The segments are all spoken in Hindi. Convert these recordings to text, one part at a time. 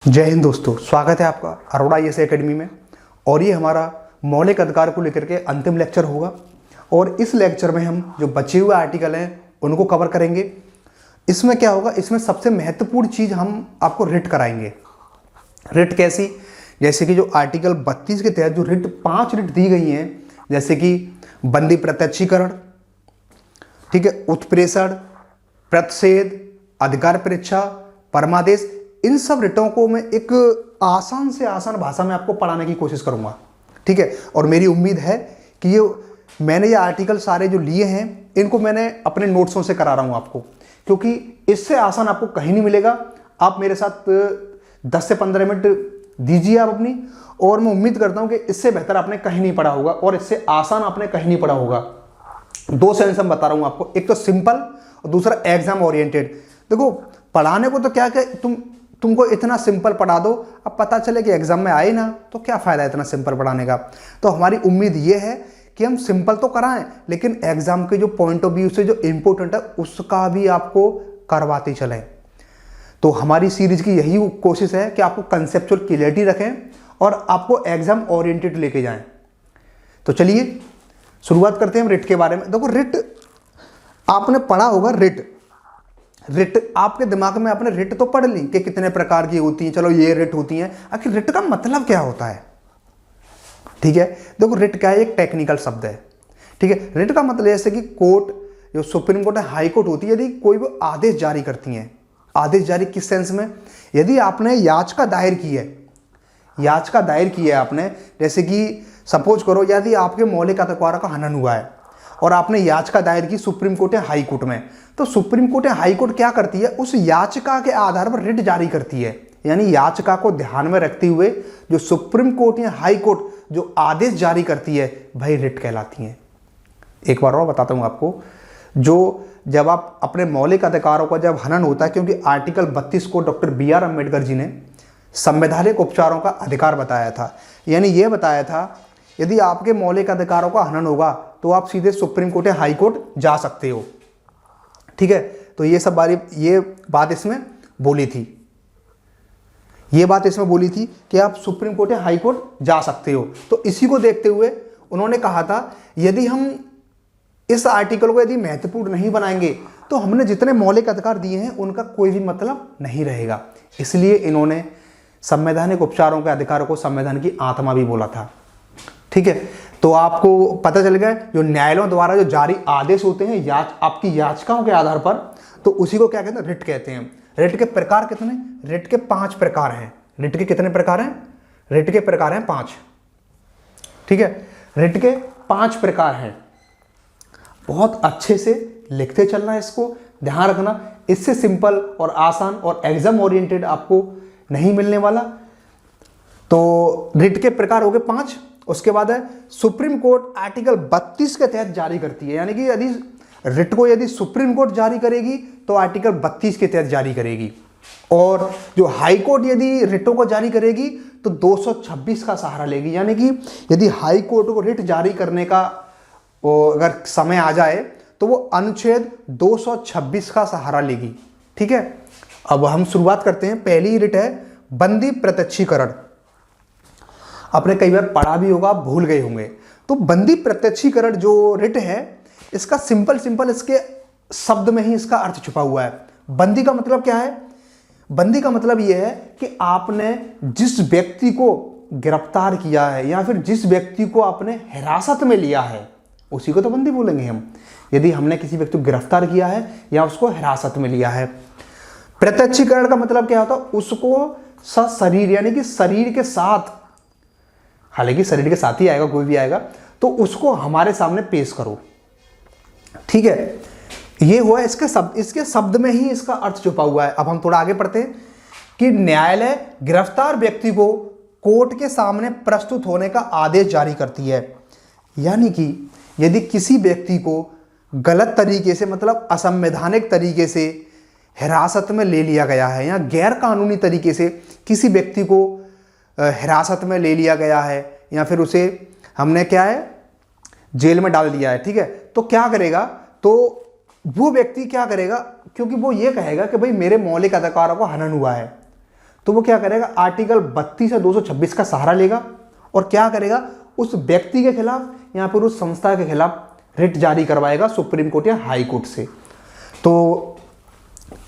जय हिंद दोस्तों, स्वागत है आपका अरोड़ा IAS एकेडमी में। और ये हमारा मौलिक अधिकार को लेकर के अंतिम लेक्चर होगा। और इस लेक्चर में हम जो बचे हुए आर्टिकल हैं उनको कवर करेंगे। इसमें क्या होगा, इसमें सबसे महत्वपूर्ण चीज़ हम आपको रिट कराएंगे। रिट कैसी, जैसे कि जो आर्टिकल 32 के तहत जो रिट 5 रिट दी गई हैं, जैसे कि बंदी प्रत्यक्षीकरण, ठीक है, उत्प्रेषण, प्रतिषेध, अधिकार परीक्षा, परमादेश, इन सब रिटों को मैं एक आसान से आसान भाषा में आपको पढ़ाने की कोशिश करूंगा, ठीक है। और मेरी उम्मीद है कि मैंने ये आर्टिकल सारे जो लिए हैं इनको मैंने अपने नोट्सों से करा रहा हूं आपको, क्योंकि इससे आसान आपको कहीं नहीं मिलेगा। आप मेरे साथ 10 से 15 मिनट दीजिए आप अपनी, और मैं उम्मीद करता हूं कि इससे बेहतर आपने कहीं नहीं पढ़ा होगा और इससे आसान आपने कहीं नहीं पढ़ा होगा। 2 सेंस हम बता रहा हूं आपको, एक तो सिंपल और दूसरा एग्जाम ओरिएंटेड। देखो, पढ़ाने को तो क्या तुमको इतना सिंपल पढ़ा दो, अब पता चले कि एग्जाम में आए ना तो क्या फायदा है इतना सिंपल पढ़ाने का। तो हमारी उम्मीद ये है कि हम सिंपल तो कराएं, लेकिन एग्जाम के जो पॉइंट ऑफ व्यू से जो इंपॉर्टेंट है उसका भी आपको करवाते चलें। तो हमारी सीरीज की यही कोशिश है कि आपको कंसेप्चुअल क्लियरिटी रखें और आपको एग्जाम ओरिएंटेड लेके जाएं। तो चलिए शुरुआत करते हैं हम रिट के बारे में। देखो, रिट आपने पढ़ा होगा। रिट आपके दिमाग में आपने रिट तो पढ़ ली कि कितने प्रकार की होती हैं, चलो ये रिट होती हैं। आखिर रिट का मतलब क्या होता है, ठीक है। देखो, रिट क्या है, एक टेक्निकल शब्द है, ठीक है। रिट का मतलब जैसे कि कोर्ट, जो सुप्रीम कोर्ट है, हाई कोर्ट होती है, यदि कोई वो आदेश जारी करती हैं। आदेश जारी किस सेंस में, यदि आपने याचिका दायर की है आपने, जैसे कि सपोज करो यदि आपके मौलिक अधिकारों का हनन हुआ है और आपने याचिका दायर की सुप्रीम कोर्ट या हाई कोर्ट में, तो सुप्रीम कोर्ट या हाई कोर्ट क्या करती है, उस याचिका के आधार पर रिट जारी करती है। यानी याचिका को ध्यान में रखते हुए जो सुप्रीम कोर्ट या हाई कोर्ट जो आदेश जारी करती है, भाई रिट कहलाती है। एक बार और बताता हूं आपको, जो जब आप अपने मौलिक अधिकारों का जब हनन होता है, क्योंकि आर्टिकल 32 को डॉक्टर BR अम्बेडकर जी ने संवैधानिक उपचारों का अधिकार बताया था। यानी यह बताया था यदि आपके मौलिक अधिकारों का हनन होगा तो आप सीधे सुप्रीम कोर्ट या हाई कोर्ट जा सकते हो, ठीक है। तो ये बात इसमें बोली थी कि आप सुप्रीम कोर्ट या हाई कोर्ट जा सकते हो। तो इसी को देखते हुए उन्होंने कहा था यदि हम इस आर्टिकल को यदि महत्वपूर्ण नहीं बनाएंगे तो हमने जितने मौलिक अधिकार दिए हैं उनका कोई भी मतलब नहीं रहेगा। इसलिए इन्होंने संवैधानिक उपचारों के अधिकारों को संविधान की आत्मा भी बोला था, ठीक है। तो आपको पता चल गया, जो न्यायालयों द्वारा जो जारी आदेश होते हैं आपकी याचिकाओं के आधार पर, तो उसी को क्या कहते हैं, रिट कहते हैं। रिट के प्रकार कितने, रिट के 5 प्रकार हैं। रिट के कितने प्रकार हैं, रिट के प्रकार हैं 5, ठीक है। रिट के 5 प्रकार हैं। बहुत अच्छे से लिखते चलना है, इसको ध्यान रखना। इससे सिंपल और आसान और एग्जाम ओरिएंटेड आपको नहीं मिलने वाला। तो रिट के प्रकार हो गए 5। उसके बाद है सुप्रीम कोर्ट आर्टिकल 32 के तहत जारी करती है। यानी कि यदि रिट को यदि सुप्रीम कोर्ट जारी करेगी तो आर्टिकल 32 के तहत जारी करेगी, और जो हाई कोर्ट यदि रिटों को जारी करेगी तो 226 का सहारा लेगी। यानी कि यदि हाई कोर्ट को रिट जारी करने का अगर समय आ जाए तो वो अनुच्छेद 226 का सहारा लेगी, ठीक है। अब हम शुरुआत करते हैं। पहली रिट है बंदी प्रत्यक्षीकरण। आपने कई बार पढ़ा भी होगा, भूल गए होंगे। तो बंदी प्रत्यक्षीकरण जो रिट है, इसका सिंपल इसके शब्द में ही इसका अर्थ छुपा हुआ है। बंदी का मतलब क्या है, बंदी का मतलब यह है कि आपने जिस व्यक्ति को गिरफ्तार किया है या फिर जिस व्यक्ति को आपने हिरासत में लिया है उसी को तो बंदी बोलेंगे हम। यदि हमने किसी व्यक्ति को गिरफ्तार किया है या उसको हिरासत में लिया है। प्रत्यक्षीकरण का मतलब क्या होता है, उसको सशरीर यानी कि शरीर के साथ, हालांकि शरीर के साथ ही आएगा, कोई भी आएगा, तो उसको हमारे सामने पेश करो, ठीक है। ये हुआ इसके शब्द में ही इसका अर्थ छुपा हुआ है। अब हम थोड़ा आगे पढ़ते हैं कि न्यायालय गिरफ्तार व्यक्ति को कोर्ट के सामने प्रस्तुत होने का आदेश जारी करती है। यानी कि यदि किसी व्यक्ति को गलत तरीके से, मतलब असंवैधानिक तरीके से हिरासत में ले लिया गया है या गैर कानूनी तरीके से किसी व्यक्ति को हिरासत में ले लिया गया है या फिर उसे हमने क्या है जेल में डाल दिया है, ठीक है, तो क्या करेगा, तो वो व्यक्ति क्या करेगा, क्योंकि वो ये कहेगा कि भाई मेरे मौलिक अधिकारों को हनन हुआ है, तो वो क्या करेगा, आर्टिकल 32 या 226 का सहारा लेगा और क्या करेगा, उस व्यक्ति के खिलाफ या फिर उस संस्था के खिलाफ रिट जारी करवाएगा सुप्रीम कोर्ट या हाई कोर्ट से। तो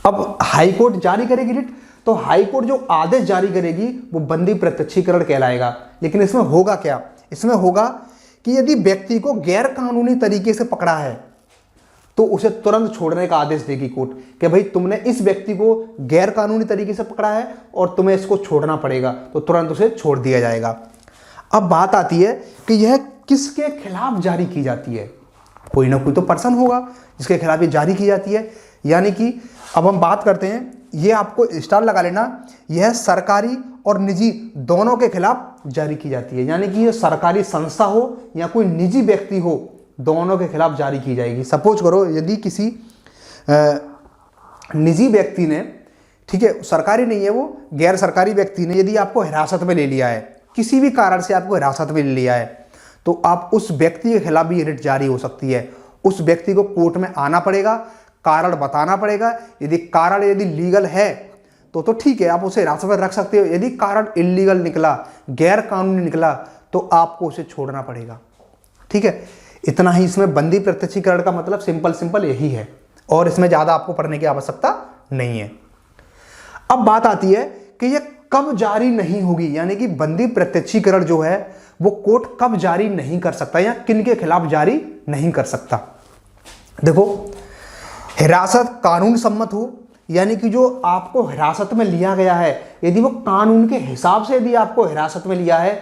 अब हाई कोर्ट जारी करेगी रिट, तो हाई कोर्ट जो आदेश जारी करेगी वो बंदी प्रत्यक्षीकरण कहलाएगा। लेकिन इसमें होगा क्या, इसमें होगा कि यदि व्यक्ति को गैर कानूनी तरीके से पकड़ा है तो उसे तुरंत छोड़ने का आदेश देगी कोर्ट कि भाई तुमने इस व्यक्ति को गैर कानूनी तरीके से पकड़ा है और तुम्हें इसको छोड़ना पड़ेगा, तो तुरंत उसे छोड़ दिया जाएगा। अब बात आती है कि यह किसके खिलाफ जारी की जाती है, कोई ना कोई तो पर्सन होगा जिसके खिलाफ ये जारी की जाती है। यानी कि अब हम बात करते हैं, ये आपको स्टार लगा लेना, यह सरकारी और निजी दोनों के खिलाफ जारी की जाती है। यानी कि ये सरकारी संस्था हो या कोई निजी व्यक्ति हो, दोनों के खिलाफ जारी की जाएगी। सपोज करो यदि किसी निजी व्यक्ति ने, ठीक है, सरकारी नहीं है वो, गैर सरकारी व्यक्ति ने यदि आपको हिरासत में ले लिया है, किसी भी कारण से आपको हिरासत में ले लिया है, तो आप उस व्यक्ति के खिलाफ भी रिट जारी हो सकती है। उस व्यक्ति को कोर्ट में आना पड़ेगा, कारण बताना पड़ेगा। यदि कारण यदि लीगल है तो ठीक है, आप उसे हिरासत में रख सकते हो। यदि कारण इलीगल निकला, गैर कानूनी निकला, तो आपको उसे छोड़ना पड़ेगा। ठीक है, इतना ही इसमें बंदी प्रत्यक्षीकरण का मतलब सिंपल यही है, और इसमें ज्यादा आपको पढ़ने की आवश्यकता नहीं है। अब बात आती है कि यह कब जारी नहीं होगी, यानी कि बंदी प्रत्यक्षीकरण जो है वो कोर्ट कब जारी नहीं कर सकता या किन के खिलाफ जारी नहीं कर सकता। देखो, हिरासत कानून सम्मत हो, यानी कि जो आपको हिरासत में लिया गया है, यदि वो कानून के हिसाब से यदि आपको हिरासत में लिया है,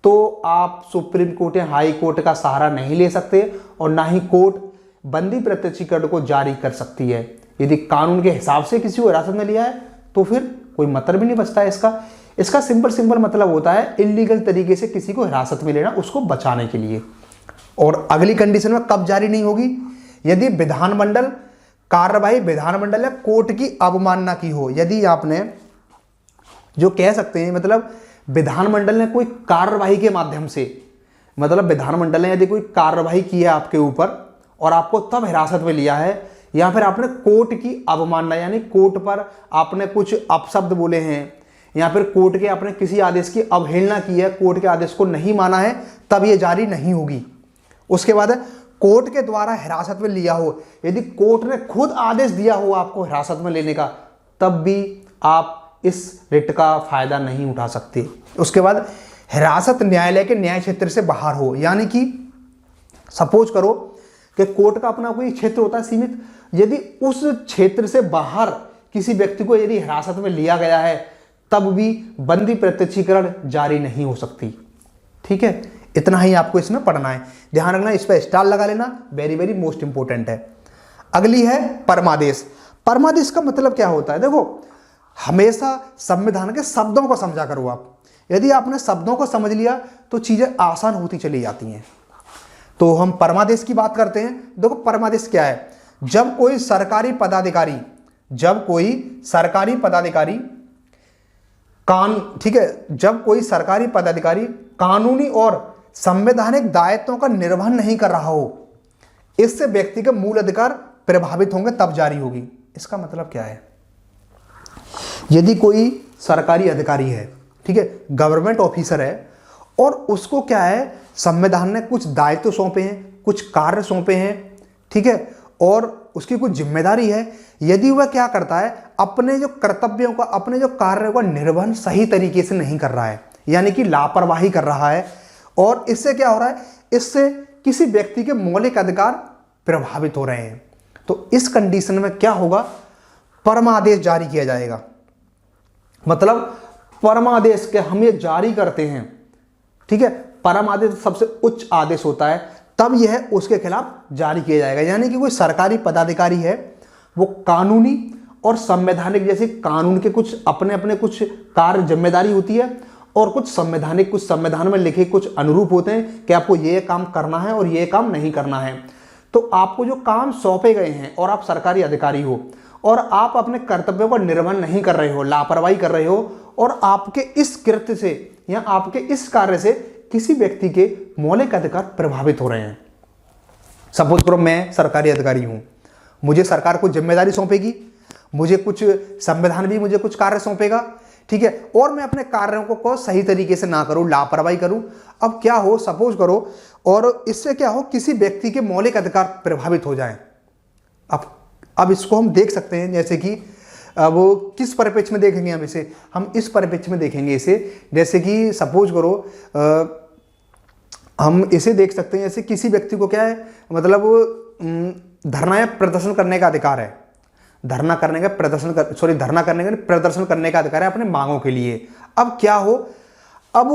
तो आप सुप्रीम कोर्ट या हाई कोर्ट का सहारा नहीं ले सकते और ना ही कोर्ट बंदी प्रत्यक्षीकरण को जारी कर सकती है। यदि कानून के हिसाब से किसी को हिरासत में लिया है तो फिर कोई मतलब भी नहीं बचता है इसका सिंपल मतलब होता है इलीगल तरीके से किसी को हिरासत में लेना, उसको बचाने के लिए। और अगली कंडीशन में कब जारी नहीं होगी, यदि विधानमंडल कार्रवाई, विधानमंडल या कोर्ट की अवमानना की हो। यदि आपने जो कह सकते हैं, मतलब विधानमंडल ने कोई कार्रवाई के माध्यम से, मतलब विधानमंडल ने यदि कोई कार्रवाई की है आपके ऊपर और आपको तब हिरासत में लिया है, या फिर आपने कोर्ट की अवमानना यानी कोर्ट पर आपने कुछ अपशब्द बोले हैं, या फिर कोर्ट के आपने किसी आदेश की अवहेलना की है, कोर्ट के आदेश को नहीं माना है, तब ये जारी नहीं होगी। उसके बाद कोर्ट के द्वारा हिरासत में लिया हो, यदि कोर्ट ने खुद आदेश दिया हो आपको हिरासत में लेने का, तब भी आप इस रिट का फायदा नहीं उठा सकते। उसके बाद हिरासत न्यायालय के न्याय क्षेत्र से बाहर हो, यानी कि सपोज करो कि कोर्ट का अपना कोई क्षेत्र होता है सीमित, यदि उस क्षेत्र से बाहर किसी व्यक्ति को यदि हिरासत में लिया गया है, तब भी बंदी प्रत्यक्षीकरण जारी नहीं हो सकती। ठीक है, इतना ही आपको इसमें पढ़ना है, ध्यान रखना, इस पर स्टार लगा लेना, वेरी मोस्ट इंपोर्टेंट है। अगली है परमादेश। परमादेश का मतलब क्या होता है, देखो हमेशा संविधान के शब्दों को समझा करो आप। यदि आपने शब्दों को समझ लिया तो चीजें आसान होती चली जाती हैं। तो हम परमादेश की बात करते हैं। देखो परमादेश क्या है, जब कोई सरकारी पदाधिकारी ठीक है, जब कोई सरकारी पदाधिकारी कानूनी और संवैधानिक दायित्वों का निर्वहन नहीं कर रहा हो, इससे व्यक्ति के मूल अधिकार प्रभावित होंगे, तब जारी होगी। इसका मतलब क्या है, यदि कोई सरकारी अधिकारी है, ठीक है, गवर्नमेंट ऑफिसर है, और उसको क्या है, संविधान ने कुछ दायित्व सौंपे हैं, कुछ कार्य सौंपे हैं, ठीक है, और उसकी कुछ जिम्मेदारी है, यदि वह क्या करता है, अपने जो कर्तव्यों का, अपने जो कार्यों का निर्वहन सही तरीके से नहीं कर रहा है, यानी कि लापरवाही कर रहा है, और इससे क्या हो रहा है, इससे किसी व्यक्ति के मौलिक अधिकार प्रभावित हो रहे हैं, तो इस कंडीशन में क्या होगा, परमादेश जारी किया जाएगा। मतलब परमादेश के हम ये जारी करते हैं, ठीक है, परमादेश सबसे उच्च आदेश होता है, तब यह उसके खिलाफ जारी किया जाएगा। यानी कि कोई सरकारी पदाधिकारी है, वो कानूनी और संवैधानिक, जैसे कानून के कुछ अपने कुछ कार्य जिम्मेदारी होती है, और कुछ संवैधानिक, कुछ संविधान में लिखे कुछ अनुरूप होते हैं कि आपको ये काम करना है और ये काम नहीं करना है। तो आपको जो काम सौंपे गए हैं और आप सरकारी अधिकारी हो और आप अपने कर्तव्यों का निर्वहन नहीं कर रहे हो, लापरवाही कर रहे हो, और आपके इस कृत्य से या आपके इस कार्य से किसी व्यक्ति के मौलिक अधिकार प्रभावित हो रहे हैं। सपोज करो मैं सरकारी अधिकारी हूं, मुझे सरकार को जिम्मेदारी सौंपेगी, मुझे कुछ संविधान भी मुझे कुछ कार्य सौंपेगा, ठीक है, और मैं अपने कार्यों को सही तरीके से ना करूं, लापरवाही करूं। अब क्या हो, सपोज करो, और इससे क्या हो, किसी व्यक्ति के मौलिक अधिकार प्रभावित हो जाएं। अब इसको हम देख सकते हैं, जैसे कि वो किस परिप्रेक्ष्य में देखेंगे हम इस परिप्रेक्ष्य में देखेंगे इसे, जैसे कि सपोज करो हम इसे देख सकते हैं, जैसे किसी व्यक्ति को क्या है, मतलब धरना या प्रदर्शन करने का अधिकार है, धरना करने का प्रदर्शन करने का अधिकार है अपने मांगों के लिए। अब क्या हो, अब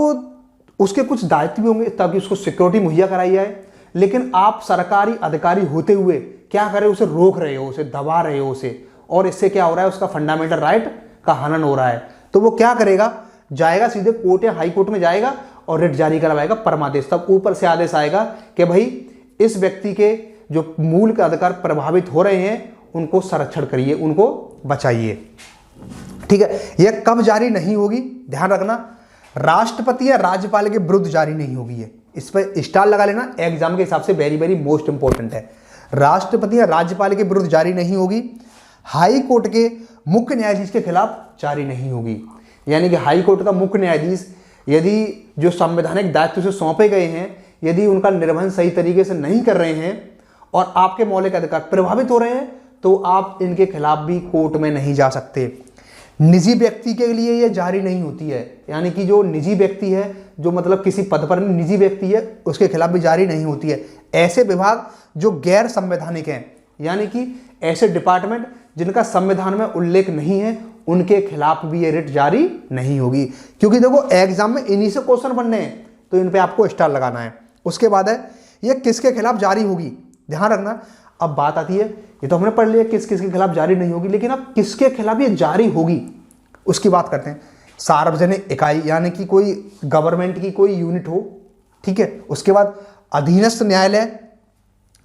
उसके कुछ दायित्व भी होंगे ताकि उसको सिक्योरिटी मुहैया कराई जाए, लेकिन आप सरकारी अधिकारी होते हुए क्या कर रहे हो, उसे रोक रहे हो, उसे दबा रहे हो उसे, और इससे क्या हो रहा है, उसका फंडामेंटल राइट का हनन हो रहा है। तो वो क्या करेगा, जाएगा सीधे कोर्ट या हाई कोर्ट में जाएगा और रिट जारी करवाएगा, परमादेश। तब ऊपर से आदेश आएगा कि भाई इस व्यक्ति के जो मूल के अधिकार प्रभावित हो रहे हैं उनको संरक्षण करिए, उनको बचाइए। ठीक है, यह कब जारी नहीं होगी, ध्यान रखना, राष्ट्रपति या राज्यपाल के विरुद्ध जारी नहीं होगी। है इस पर स्टार लगा लेना, एग्जाम के हिसाब से वेरी वेरी मोस्ट इंपॉर्टेंट है। राष्ट्रपति या राज्यपाल के विरुद्ध जारी नहीं होगी। हाई कोर्ट के मुख्य न्यायाधीश के खिलाफ जारी नहीं होगी, यानी कि हाई कोर्ट का मुख्य न्यायाधीश यदि जो संवैधानिक दायित्व से सौंपे गए हैं, यदि उनका निर्वहन सही तरीके से नहीं कर रहे हैं और आपके मौलिक अधिकार प्रभावित हो रहे हैं, तो आप इनके खिलाफ भी कोर्ट में नहीं जा सकते। निजी व्यक्ति के लिए यह जारी नहीं होती है, यानी कि जो निजी व्यक्ति है, जो मतलब किसी पद पर निजी व्यक्ति है, उसके खिलाफ भी जारी नहीं होती है। ऐसे विभाग जो गैर संवैधानिक हैं, यानी कि ऐसे डिपार्टमेंट जिनका संविधान में उल्लेख नहीं है, उनके खिलाफ भी ये रिट जारी नहीं होगी। क्योंकि देखो एग्जाम में इन्हीं से क्वेश्चन बनने हैं, तो इन पे आपको स्टार लगाना है। उसके बाद है ये किसके खिलाफ जारी होगी, ध्यान रखना। अब बात आती है, ये तो हमने पढ़ लिया किस किसके खिलाफ जारी नहीं होगी, लेकिन अब किसके खिलाफ ये जारी होगी उसकी बात करते हैं। सार्वजनिक इकाई, यानी कि कोई गवर्नमेंट की कोई यूनिट हो, ठीक है। उसके बाद अधीनस्थ न्यायालय,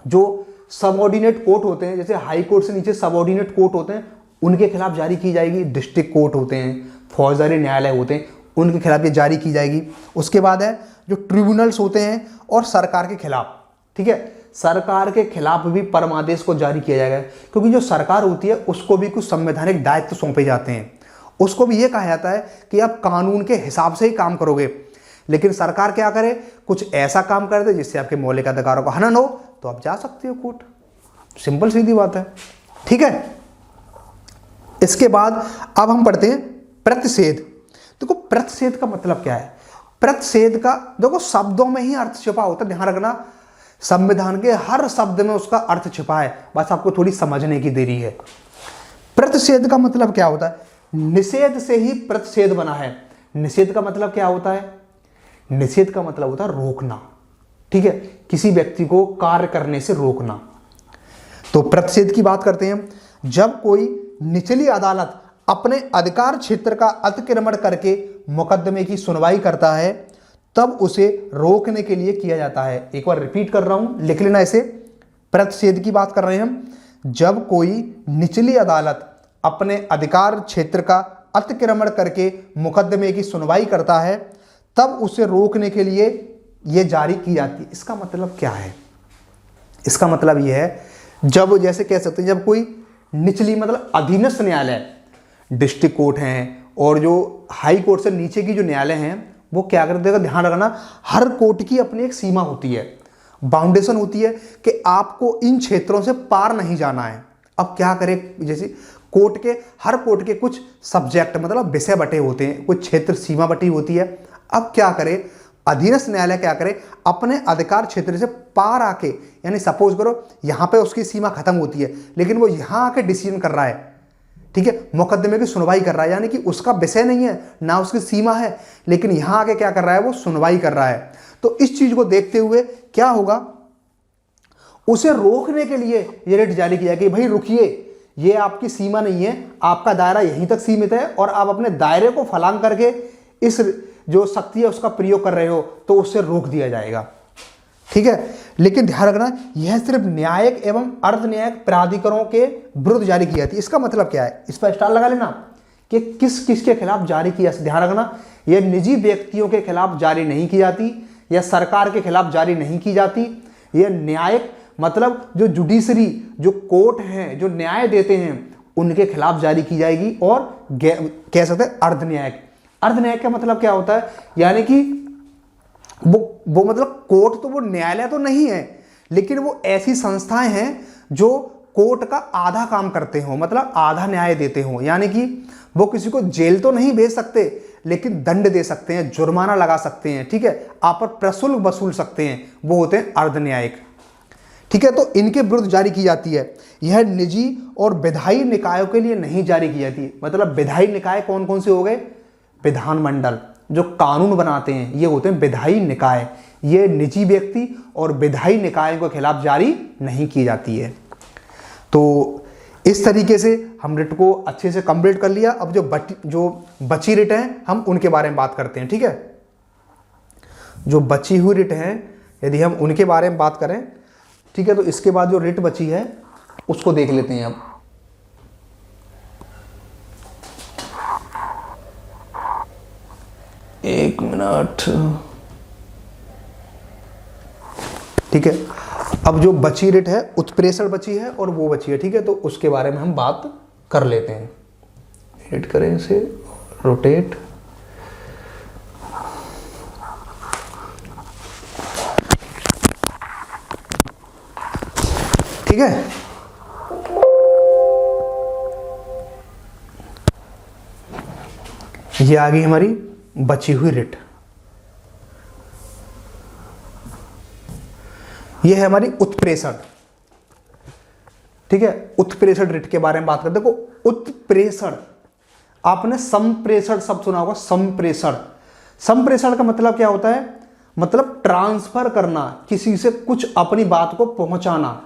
जो सबऑर्डिनेट कोर्ट होते हैं, जैसे हाई कोर्ट से नीचे सबऑर्डिनेट कोर्ट होते हैं, उनके खिलाफ जारी की जाएगी। डिस्ट्रिक्ट कोर्ट होते हैं, फौजदारी न्यायालय होते हैं, उनके खिलाफ ये जारी की जाएगी। उसके बाद है जो ट्रिब्यूनल्स होते हैं और सरकार के खिलाफ, ठीक है, सरकार के खिलाफ भी परमादेश को जारी किया जाएगा। क्योंकि जो सरकार होती है उसको भी कुछ संवैधानिक दायित्व सौंपे जाते हैं, उसको भी ये कहा जाता है कि आप कानून के हिसाब से ही काम करोगे। लेकिन सरकार क्या करे, कुछ ऐसा काम कर दे जिससे आपके मौलिक अधिकारों का हनन हो, तो आप जा सकते हो कोर्ट। सिंपल सीधी बात है, ठीक है। इसके बाद अब हम पढ़ते हैं प्रतिषेध। देखो प्रतिषेध का मतलब क्या है, प्रतिषेध का देखो शब्दों में ही अर्थ छिपा होता है, ध्यान रखना। संविधान के हर शब्द में उसका अर्थ छिपा है, बस आपको थोड़ी समझने की देरी है। प्रतिषेध का मतलब क्या होता है, निषेध से ही प्रतिषेध बना है। निषेध का मतलब क्या होता है, निषेध का मतलब होता है रोकना, ठीक है, किसी व्यक्ति को कार्य करने से रोकना। तो प्रतिषेध की बात करते हैं, जब कोई निचली अदालत अपने अधिकार क्षेत्र का अतिक्रमण करके मुकदमे की सुनवाई करता है, तब उसे रोकने के लिए किया जाता है। एक बार रिपीट कर रहा हूं, लिख लेना इसे। प्रतिषेध की बात कर रहे हैं हम, जब कोई निचली अदालत अपने अधिकार क्षेत्र का अतिक्रमण करके मुकदमे की सुनवाई करता है, तब उसे रोकने के लिए यह जारी की जाती है। इसका मतलब क्या है, इसका मतलब यह है, जब जैसे कह सकते हैं, जब कोई निचली मतलब अधीनस्थ न्यायालय, डिस्ट्रिक्ट कोर्ट हैं और जो हाई कोर्ट से नीचे की जो न्यायालय हैं, वो क्या करते हैं, ध्यान रखना, हर कोर्ट की अपनी एक सीमा होती है, बाउंडेशन होती है कि आपको इन क्षेत्रों से पार नहीं जाना है। अब क्या करें, जैसे कोर्ट के हर कोर्ट के कुछ सब्जेक्ट मतलब विषय बटे होते हैं, कुछ क्षेत्र सीमा बटी होती है। अब क्या करे, अधीनस्थ न्यायालय क्या करे, अपने अधिकार क्षेत्र से पार आके, यानी सपोज करो यहां पे उसकी सीमा खत्म होती है, लेकिन वो यहां आके डिसीजन कर रहा है, ठीक है, मुकदमे की सुनवाई कर रहा है, यानी कि उसका विषय नहीं है ना उसकी सीमा है, लेकिन यहां आके क्या कर रहा है, वो सुनवाई कर रहा है। तो इस चीज को देखते हुए क्या होगा, उसे रोकने के लिए ये रिट जारी किया कि भाई रुकिए, ये आपकी सीमा नहीं है, आपका दायरा यहीं तक सीमित है और आप अपने दायरे को फलांग करके इस जो शक्ति है उसका प्रयोग कर रहे हो, तो उससे रोक दिया जाएगा, ठीक है। लेकिन ध्यान रखना, यह सिर्फ न्यायिक एवं अर्ध न्यायिक प्राधिकरणों के विरुद्ध जारी की जाती है। इसका मतलब क्या है, इस पर स्टार लगा लेना कि किस किसके खिलाफ जारी किया। ध्यान रखना, यह निजी व्यक्तियों के खिलाफ जारी नहीं की जाती, या सरकार के खिलाफ जारी नहीं की जाती। यह न्यायिक मतलब जो जुडिशरी, जो कोर्ट हैं, जो न्याय देते हैं, उनके खिलाफ जारी की जाएगी। और कह सकते हैं अर्ध न्यायिक। अर्ध न्यायिक का मतलब क्या होता है, यानी कि वो मतलब कोर्ट तो वो न्यायालय तो नहीं है, लेकिन वो ऐसी संस्थाएं हैं जो कोर्ट का आधा काम करते हो, मतलब आधा न्याय देते हो। यानी कि वो किसी को जेल तो नहीं भेज सकते, लेकिन दंड दे सकते हैं, जुर्माना लगा सकते हैं, ठीक है, आप पर प्रशुल्क वसूल सकते हैं, वो होते हैं अर्ध न्यायिक। ठीक है, तो इनके विरुद्ध जारी की जाती है। यह निजी और विधायी निकायों के लिए नहीं जारी की जाती है। मतलब विधायी निकाय कौन कौन से हो गए, विधानमंडल जो कानून बनाते हैं ये होते हैं विधायी निकाय। ये निजी व्यक्ति और विधायी निकायों के खिलाफ जारी नहीं की जाती है। तो इस तरीके से हम रिट को अच्छे से कंप्लीट कर लिया। अब जो बची रिट हैं हम उनके बारे में बात करते हैं। ठीक है, जो बची हुई रिट हैं यदि हम उनके बारे में बात करें, ठीक है, तो इसके बाद जो रिट बची है उसको देख लेते हैं अब। एक मिनट, ठीक है, अब जो बची रिट है उत्प्रेषण बची है और वो बची है। ठीक है, तो उसके बारे में हम बात कर लेते हैं। एडिट करें इसे, रोटेट, ठीक है। ये आ गई हमारी बची हुई रिट। ये है हमारी उत्प्रेषण। ठीक है, उत्प्रेषण रिट के बारे में बात करते हैं। देखो उत्प्रेषण, आपने संप्रेषण शब्द सुना होगा। संप्रेषण, संप्रेषण का मतलब क्या होता है, मतलब ट्रांसफर करना, किसी से कुछ अपनी बात को पहुंचाना।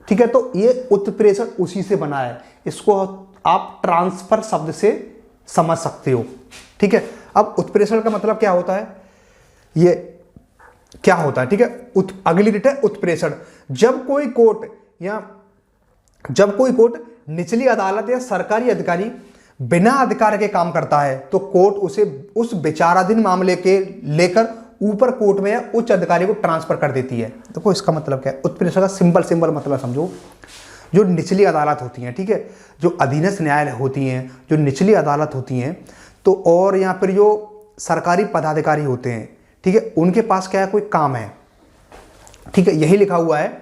ठीक है, तो ये उत्प्रेषण उसी से बना है। इसको आप ट्रांसफर शब्द से समझ सकते हो। ठीक है, अब उत्प्रेषण का मतलब क्या होता है, ये क्या होता है। ठीक है, अगली रिट है उत्प्रेषण। जब कोई कोर्ट निचली अदालत या सरकारी अधिकारी बिना अधिकार के काम करता है तो कोर्ट उसे उस विचाराधीन मामले के लेकर ऊपर कोर्ट में या उच्च अधिकारी को ट्रांसफर कर देती है। देखो इसका मतलब क्या है, उत्प्रेषण का सिंपल मतलब समझो। जो निचली अदालत होती हैं, ठीक है, जो अधीनस्थ न्यायालय होती हैं, जो निचली अदालत होती हैं, तो और यहाँ पर जो सरकारी पदाधिकारी होते हैं, ठीक है, उनके पास क्या है, कोई काम है। ठीक है, यही लिखा हुआ है,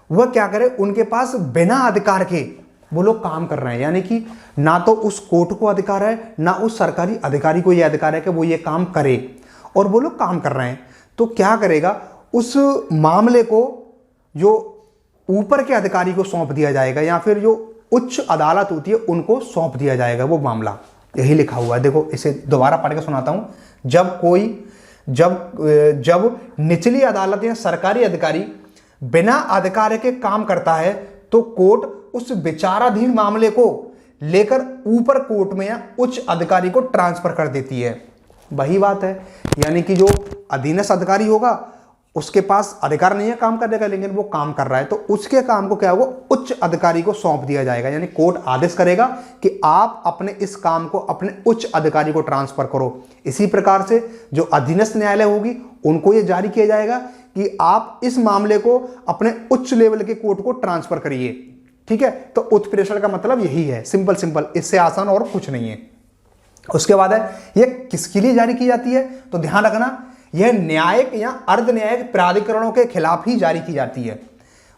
वह क्या करे, उनके पास बिना अधिकार के वो लोग काम कर रहे हैं। यानी कि ना तो उस कोर्ट को अधिकार है, ना उस सरकारी अधिकारी को यह अधिकार है कि वो ये काम करे, और वो लोग काम कर रहे हैं। तो क्या करेगा, उस मामले को जो ऊपर के अधिकारी को सौंप दिया जाएगा, या फिर जो उच्च अदालत होती है उनको सौंप दिया जाएगा वो मामला। यही लिखा हुआ है। देखो इसे दोबारा पढ़ के सुनाता हूं। जब निचली अदालत या सरकारी अधिकारी बिना अधिकार के काम करता है तो कोर्ट उस विचाराधीन मामले को लेकर ऊपर कोर्ट में या उच्च अधिकारी को ट्रांसफर कर देती है। वही बात है, यानी कि जो अधीनस्थ अधिकारी होगा उसके पास अधिकार नहीं है काम करने का, लेकिन वो काम कर रहा है, तो उसके काम को क्या होगा, उच्च अधिकारी को सौंप दिया जाएगा। यानी कोर्ट आदेश करेगा कि आप अपने इस काम को अपने उच्च अधिकारी को ट्रांसफर करो। इसी प्रकार से जो अधीनस्थ न्यायालय होगी उनको ये जारी किया जाएगा कि आप इस मामले को अपने उच्च लेवल के कोर्ट को ट्रांसफर करिए। ठीक है, तो उत्प्रेषण का मतलब यही है, सिंपल, इससे आसान और कुछ नहीं है। उसके बाद है, ये किसके लिए जारी की जाती है, तो ध्यान रखना, यह न्यायिक या अर्ध न्यायिक प्राधिकरणों के खिलाफ ही जारी की जाती है।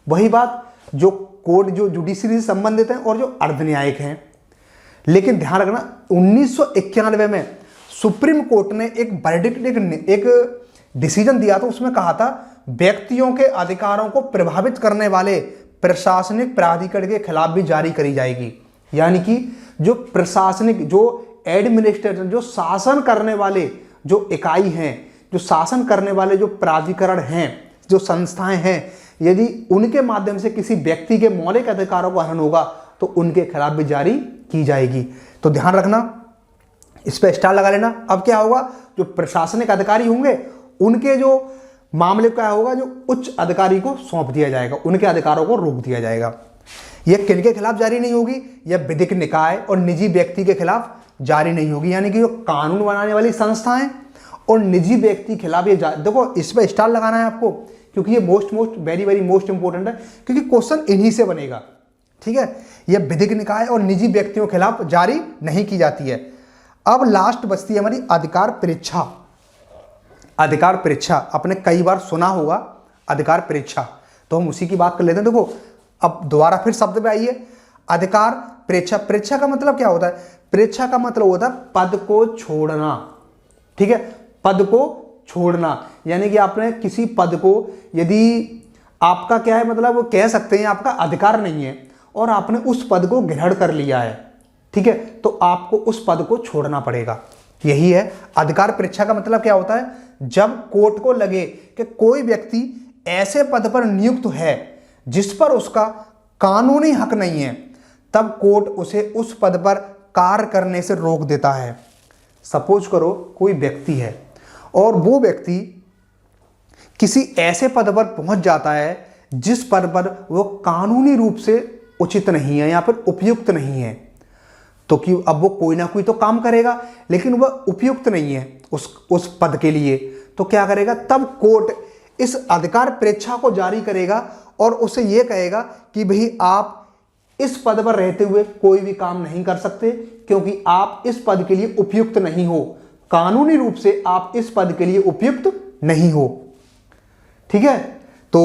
वही बात जो कोर्ट जो जुडिशरी से संबंधित हैं और जो अर्ध न्यायिक हैं। लेकिन ध्यान रखना 1991 में सुप्रीम कोर्ट ने एक वर्डिक्ट, एक डिसीजन दिया था, उसमें कहा था व्यक्तियों के अधिकारों को प्रभावित करने वाले प्रशासनिक प्राधिकरण के खिलाफ भी जारी करी जाएगी। यानी कि जो प्रशासनिक, जो एडमिनिस्ट्रेशन, जो शासन करने वाले जो इकाई हैं, जो शासन करने वाले जो प्राधिकरण हैं, जो संस्थाएं हैं, यदि उनके माध्यम से किसी व्यक्ति के मौलिक अधिकारों का हनन होगा तो उनके खिलाफ भी जारी की जाएगी। तो ध्यान रखना, इस पर स्टार लगा लेना। अब क्या होगा, जो प्रशासनिक अधिकारी होंगे उनके जो मामले क्या होगा, जो उच्च अधिकारी को सौंप दिया जाएगा, उनके अधिकारों को रोक दिया जाएगा। यह किनके खिलाफ जारी नहीं होगी, यह विधिक निकाय और निजी व्यक्ति के खिलाफ जारी नहीं होगी। यानी कि जो कानून बनाने वाली संस्थाएं और निजी व्यक्ति के खिलाफ ये देखो इस पर स्टार लगाना है आपको, क्योंकि ये वेरी मोस्ट इंपॉर्टेंट है, क्योंकि क्वेश्चन इन्हीं से बनेगा। ठीक है, यह विधिक निकाय और निजी व्यक्तियों के खिलाफ जारी नहीं की जाती है। अब लास्ट बचती है हमारी अधिकार परीक्षा। अधिकार परीक्षा आपने कई बार सुना होगा, अधिकार परीक्षा, तो हम उसी की बात कर लेते हैं। देखो अब दोबारा फिर शब्द पे आइए, अधिकार परीक्षा। परीक्षा का मतलब क्या होता है? परीक्षा का मतलब होता है पद को छोड़ना, ठीक है, पद को छोड़ना, यानी कि आपने किसी पद को, यदि आपका क्या है मतलब वो कह सकते हैं आपका अधिकार नहीं है और आपने उस पद को ग्रहण कर लिया है, ठीक है, तो आपको उस पद को छोड़ना पड़ेगा। यही है अधिकार परीक्षा का मतलब। क्या होता है? जब कोर्ट को लगे कि कोई व्यक्ति ऐसे पद पर नियुक्त है जिस पर उसका कानूनी हक नहीं है, तब कोर्ट उसे उस पद पर कार्य करने से रोक देता है। सपोज करो कोई व्यक्ति है और वो व्यक्ति किसी ऐसे पद पर पहुंच जाता है जिस पद पर वो कानूनी रूप से उचित नहीं है या फिर उपयुक्त नहीं है, तो कि अब वो कोई ना कोई तो काम करेगा लेकिन वह उपयुक्त नहीं है उस पद के लिए, तो क्या करेगा? तब कोर्ट इस अधिकार परीक्षा को जारी करेगा और उसे यह कहेगा कि भाई आप इस पद पर रहते हुए कोई भी काम नहीं कर सकते क्योंकि आप इस पद के लिए उपयुक्त नहीं हो, कानूनी रूप से आप इस पद के लिए उपयुक्त नहीं हो, ठीक है। तो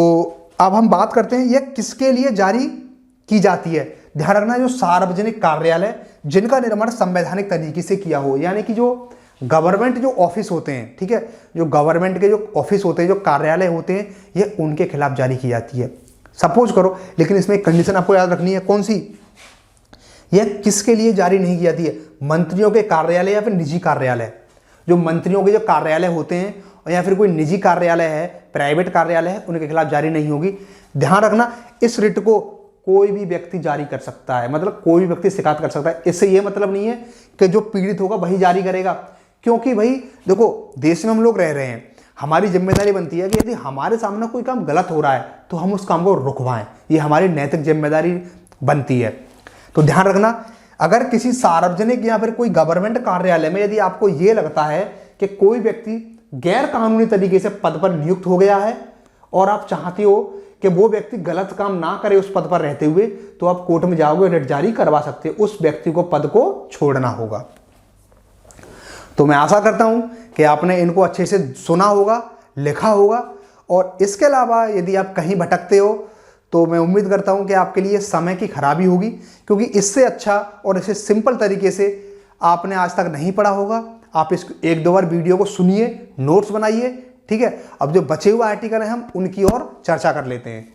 अब हम बात करते हैं यह किसके लिए जारी की जाती है। ध्यान रखना, जो सार्वजनिक कार्यालय जिनका निर्माण संवैधानिक तरीके से किया हो, यानी कि जो गवर्नमेंट जो ऑफिस होते हैं, ठीक है, जो गवर्नमेंट के जो ऑफिस होते हैं, जो कार्यालय होते हैं, ये उनके खिलाफ जारी की जाती है। सपोज करो, लेकिन इसमें एक कंडीशन आपको याद रखनी है। कौन सी? यह किसके लिए जारी नहीं की जाती है? मंत्रियों के कार्यालय या फिर निजी कार्यालय। जो मंत्रियों के जो कार्यालय होते हैं या फिर कोई निजी कार्यालय है, प्राइवेट कार्यालय है, उनके खिलाफ जारी नहीं होगी। ध्यान रखना, इस रिट को कोई भी व्यक्ति जारी कर सकता है, मतलब कोई भी व्यक्ति शिकायत कर सकता है। इससे यह मतलब नहीं है कि जो पीड़ित होगा वही जारी करेगा, क्योंकि भाई देखो देश में हम लोग रह रहे हैं, हमारी जिम्मेदारी बनती है कि यदि हमारे सामने कोई काम गलत हो रहा है तो हम उस काम को रुकवाएं, ये हमारी नैतिक जिम्मेदारी बनती है। तो ध्यान रखना, अगर किसी सार्वजनिक या फिर कोई गवर्नमेंट कार्यालय में यदि आपको ये लगता है कि कोई व्यक्ति गैर कानूनी तरीके से पद पर नियुक्त हो गया है और आप चाहते हो कि वो व्यक्ति गलत काम ना करे उस पद पर रहते हुए, तो आप कोर्ट में जाओगे, रिट जारी करवा सकते हो, उस व्यक्ति को पद को छोड़ना होगा। तो मैं आशा करता हूं कि आपने इनको अच्छे से सुना होगा, लिखा होगा, और इसके अलावा यदि आप कहीं भटकते हो तो मैं उम्मीद करता हूं कि आपके लिए समय की खराबी होगी, क्योंकि इससे अच्छा और इसे सिंपल तरीके से आपने आज तक नहीं पढ़ा होगा। आप इस एक दो बार वीडियो को सुनिए, नोट्स बनाइए, ठीक है। अब जो बचे हुए आर्टिकल हैं हम उनकी और चर्चा कर लेते हैं।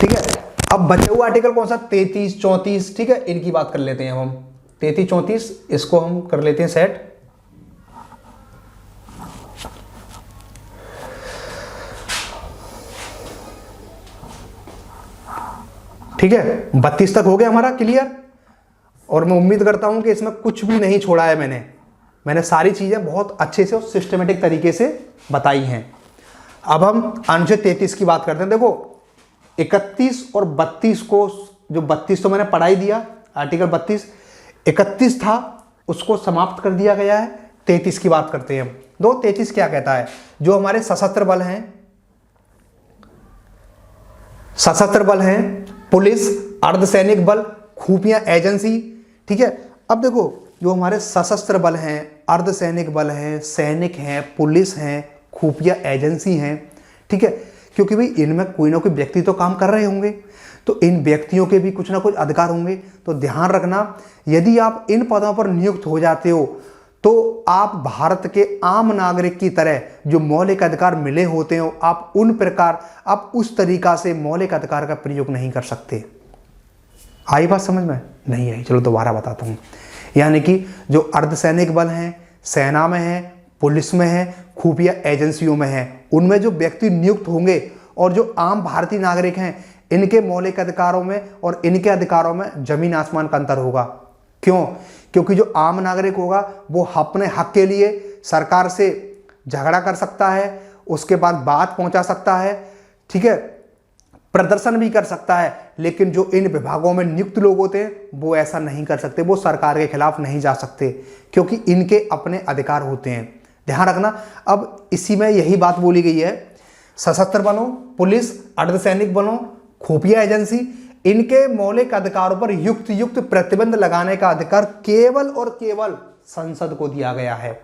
ठीक है, अब बचे हुए आर्टिकल कौन सा? 33, 34, ठीक है, इनकी बात कर लेते हैं हम। 33, 34 इसको हम कर लेते हैं सेट। ठीक है, 32 तक हो गया हमारा क्लियर, और मैं उम्मीद करता हूं कि इसमें कुछ भी नहीं छोड़ा है मैंने सारी चीजें बहुत अच्छे से और सिस्टमेटिक तरीके से बताई हैं। अब हम अनुच्छेद 33 की बात करते हैं। देखो 31 और 32 को, जो 32 तो मैंने पढ़ा ही दिया, आर्टिकल 32, 31 था उसको समाप्त कर दिया गया है। 33 की बात करते हैं हम। 33 क्या कहता है? जो हमारे सशस्त्र बल हैं, पुलिस, अर्धसैनिक बल, खुफिया एजेंसी, ठीक है। अब देखो जो हमारे सशस्त्र बल हैं, अर्धसैनिक बल हैं, सैनिक हैं, पुलिस हैं, खुफिया एजेंसी हैं, ठीक है, क्योंकि भाई इनमें कोई ना कोई व्यक्ति तो काम कर रहे होंगे, तो इन व्यक्तियों के भी कुछ ना कुछ अधिकार होंगे। तो ध्यान रखना, यदि आप इन पदों पर नियुक्त हो जाते हो तो आप भारत के आम नागरिक की तरह जो मौलिक अधिकार मिले होते हो, आप उस तरीका से मौलिक अधिकार का प्रयोग नहीं कर सकते। आई बात समझ में? नहीं आई, चलो दोबारा बताता हूँ। यानी कि जो अर्धसैनिक बल हैं, सेना में हैं, पुलिस में हैं, खुफिया एजेंसियों में हैं, उनमें जो व्यक्ति नियुक्त होंगे और जो आम भारतीय नागरिक हैं, इनके मौलिक अधिकारों में और इनके अधिकारों में जमीन आसमान का अंतर होगा। क्यों? क्योंकि जो आम नागरिक होगा वो अपने हक के लिए सरकार से झगड़ा कर सकता है, उसके बाद बात पहुंचा सकता है, ठीक है, प्रदर्शन भी कर सकता है, लेकिन जो इन विभागों में नियुक्त लोग होते हैं वो ऐसा नहीं कर सकते, वो सरकार के खिलाफ नहीं जा सकते, क्योंकि इनके अपने अधिकार होते हैं। ध्यान रखना। अब इसी में यही बात बोली गई है, सशस्त्र बलों, पुलिस, अर्धसैनिक बलों, खुफिया एजेंसी, इनके मौलिक अधिकारों पर युक्त प्रतिबंध लगाने का अधिकार केवल और केवल संसद को दिया गया है।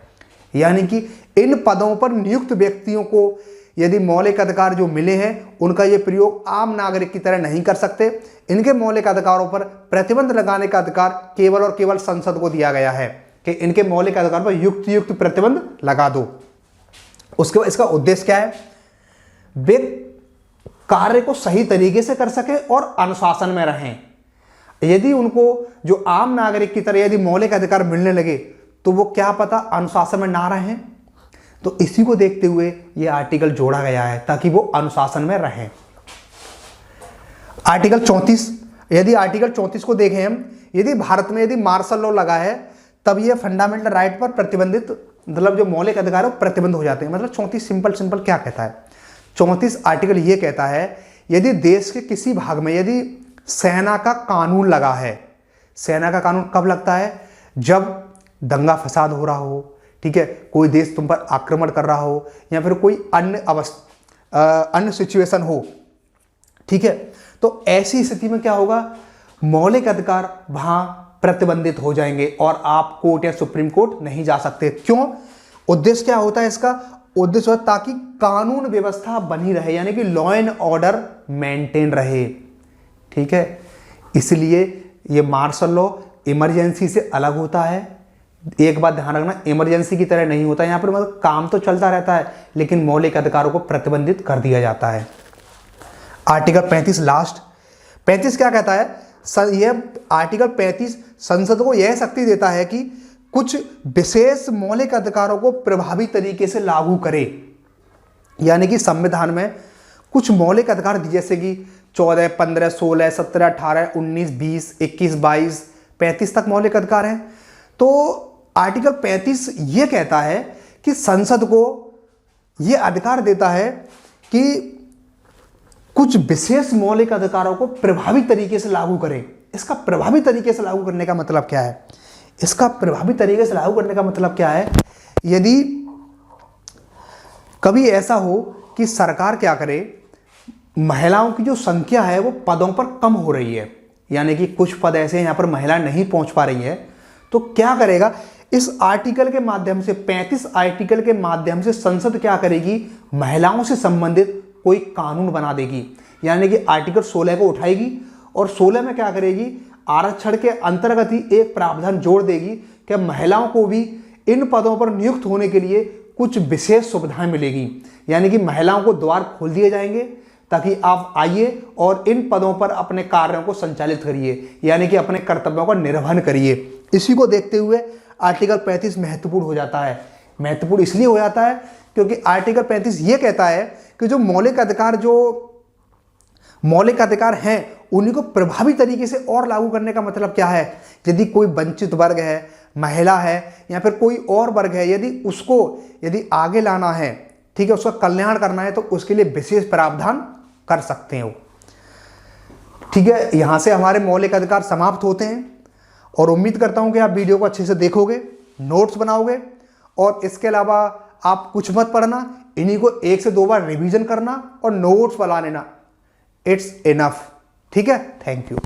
यानी कि इन पदों पर नियुक्त व्यक्तियों को यदि मौलिक अधिकार जो मिले हैं उनका ये प्रयोग आम नागरिक की तरह नहीं कर सकते। इनके मौलिक अधिकारों पर प्रतिबंध लगाने का अधिकार केवल और केवल संसद को दिया गया है कि इनके मौलिक अधिकार पर युक्त प्रतिबंध लगा दो। उसके बाद इसका उद्देश्य क्या है? वे कार्य को सही तरीके से कर सके और अनुशासन में रहें। यदि उनको जो आम नागरिक की तरह यदि मौलिक अधिकार मिलने लगे तो वो क्या पता अनुशासन में ना रहें। तो इसी को देखते हुए ये आर्टिकल जोड़ा गया है ताकि वो अनुशासन में रहें। आर्टिकल 34, यदि आर्टिकल 34 को देखें हम, यदि भारत में यदि मार्शल लॉ लगा है तब ये फंडामेंटल राइट पर प्रतिबंधित, मतलब जो मौलिक अधिकार है वो प्रतिबंध हो जाते हैं। मतलब 34 सिंपल क्या कहता है? 34 आर्टिकल ये कहता है यदि देश के किसी भाग में यदि सेना का कानून लगा है, सेना का कानून कब लगता है? जब दंगा फसाद हो रहा हो, ठीक है, कोई देश तुम पर आक्रमण कर रहा हो या फिर कोई अन्य सिचुएशन हो, ठीक है, तो ऐसी स्थिति में क्या होगा? मौलिक अधिकार वहां प्रतिबंधित हो जाएंगे और आप कोर्ट या सुप्रीम कोर्ट नहीं जा सकते। क्यों? उद्देश्य क्या होता है इसका? उद्देश्य होता है ताकि कानून व्यवस्था बनी रहे, यानी कि लॉ एंड ऑर्डर मेंटेन रहे, ठीक है। इसलिए ये मार्शल लॉ इमरजेंसी से अलग होता है। एक बात ध्यान रखना, इमरजेंसी की तरह नहीं होता यहाँ पर, मतलब काम तो चलता रहता है लेकिन मौलिक अधिकारों को प्रतिबंधित कर दिया जाता है। आर्टिकल 35 लास्ट, 35 क्या कहता है? यह आर्टिकल 35 संसद को यह शक्ति देता है कि कुछ विशेष मौलिक अधिकारों को प्रभावी तरीके से लागू करे। यानी कि संविधान में कुछ मौलिक अधिकार जैसे कि 14, 15, 16, 17, 18, 19, 20, 21, 22, 35 तक मौलिक अधिकार हैं। तो आर्टिकल 35 ये कहता है कि संसद को ये अधिकार देता है कि कुछ विशेष मौलिक अधिकारों को प्रभावी तरीके से लागू करें। इसका प्रभावी तरीके से लागू करने का मतलब क्या है? इसका प्रभावी तरीके से लागू करने का मतलब क्या है? यदि कभी ऐसा हो कि सरकार क्या करे, महिलाओं की जो संख्या है वो पदों पर कम हो रही है, यानी कि कुछ पद ऐसे हैं यहाँ पर महिला नहीं पहुंच पा रही है, तो क्या करेगा? इस आर्टिकल के माध्यम से, 35 आर्टिकल के माध्यम से संसद क्या करेगी? महिलाओं से संबंधित कोई कानून बना देगी। यानी कि आर्टिकल 16 को उठाएगी और 16 में क्या करेगी? आरक्षण के अंतर्गत ही एक प्रावधान जोड़ देगी कि महिलाओं को भी इन पदों पर नियुक्त होने के लिए कुछ विशेष सुविधाएं मिलेगी। यानी कि महिलाओं को द्वार खोल दिए जाएंगे ताकि आप आइए और इन पदों पर अपने कार्यों को संचालित करिए, यानी कि अपने कर्तव्यों का निर्वहन करिए। इसी को देखते हुए आर्टिकल 35 महत्वपूर्ण हो जाता है। महत्वपूर्ण इसलिए हो जाता है क्योंकि आर्टिकल 35 ये कहता है कि जो मौलिक अधिकार हैं उन्हीं को प्रभावी तरीके से और लागू करने का मतलब क्या है? यदि कोई वंचित वर्ग है, महिला है या फिर कोई और वर्ग है, यदि उसको यदि आगे लाना है, ठीक है, उसका कल्याण करना है, तो उसके लिए विशेष प्रावधान कर सकते हो। ठीक है, यहां से हमारे मौलिक अधिकार समाप्त होते हैं और उम्मीद करता हूं कि आप वीडियो को अच्छे से देखोगे, नोट्स बनाओगे और इसके अलावा आप कुछ मत पढ़ना, इन्हीं को 1 से 2 बार रिवीजन करना और नोट्स बना लेना। It's enough. ठीक है, थैंक यू।